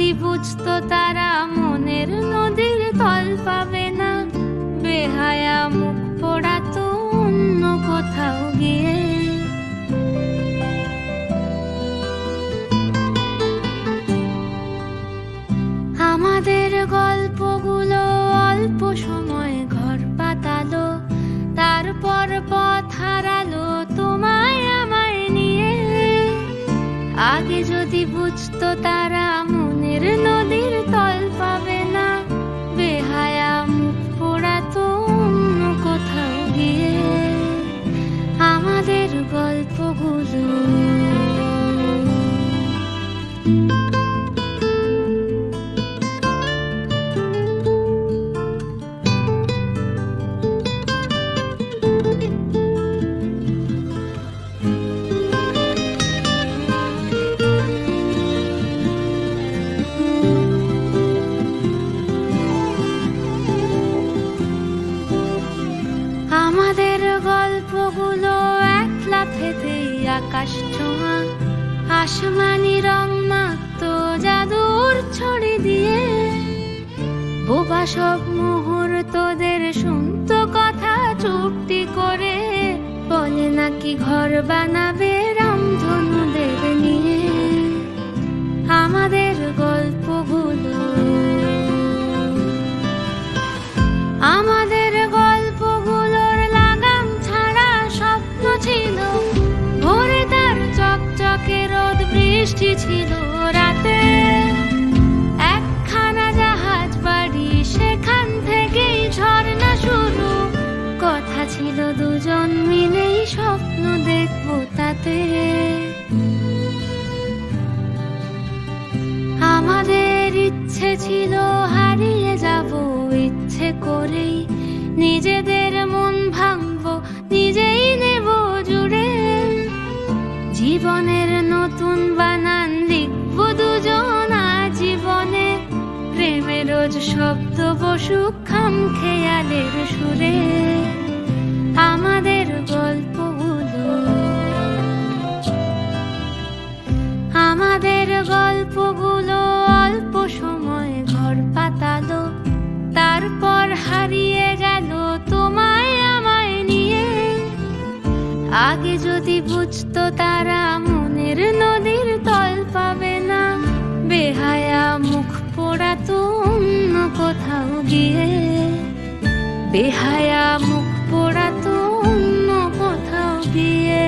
যদি বুঝতো তারা মনের নদীর তল পাবে না, বেহায়া মুখ পোড়াতো অন্য কোথাও গিয়ে। আমাদের গল্পগুলো অল্প সময় ঘর পাতালো, তারপর পথ হারালো তোমায় আমায় নিয়ে। আগে যদি বুঝতো তারা মনের নদীর তল পাবে না, বেহায়া মুখ পোড়াতো অন্য কোথাও গিয়ে। আমাদের গল্পগুলো আমাদের গল্পগুলো এক লাফেতেই আকাশ ছোঁয়া, আসমানি রং মাখতো জাদুর ছড়ি দিয়ে। বোবা সব মুহূর্তদের শুনতো কথা চুপটি করে, বলে নাকি ঘর বানাবে রামধনুদের নিয়ে। আমাদের গল্পগুলো আমাদের গল্পগুলোর লাগাম ছাড়া স্বপ্ন ছিল, ভোরে তার চকচকে রোদ বৃষ্টি ছিল রাতে। একখানা জাহাজ বাড়ি, সেখান থেকেই ঝর্ণা শুরু, কথা ছিল দুজন মিলেই স্বপ্ন দেখবো তাতে। আমাদের ইচ্ছে ছিল হারিয়ে যাব ইচ্ছে করেই, নিজেদের মন ভাঙবো নিজেই নেব জুড়ে। জীবনের নতুন বানান লিখবো দুজন আজীবনে, প্রেমের রোজ শব্দ বসুক খাম খেয়ালের সুরে। আমাদের গল্পগুলো আমাদের গল্পগুলো অল্প সময় ঘর পাতালো, তারপর হারিয়ে গেল তোমায় আমায় নিয়ে। আগে যদি বুঝতো তারা মনের নদীর তল পাবে না, বেহায়া মুখ পোড়াতো অন্য কোথাও গিয়ে। বেহায়া মুখ পোড়াতো অন্য কোথাও গিয়ে।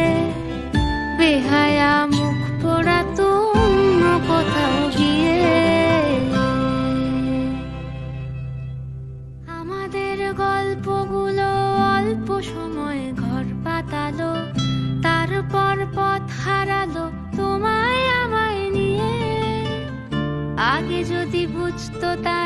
বেহায়া মুখ পোড়াতো অন্য কোথাও গিয়ে। আমাদের গল্পগুলো অল্প সময় ঘর পাতালো, তারপর পথ হারালো তোমায় আমায় নিয়ে। আগে যদি বুঝতো তা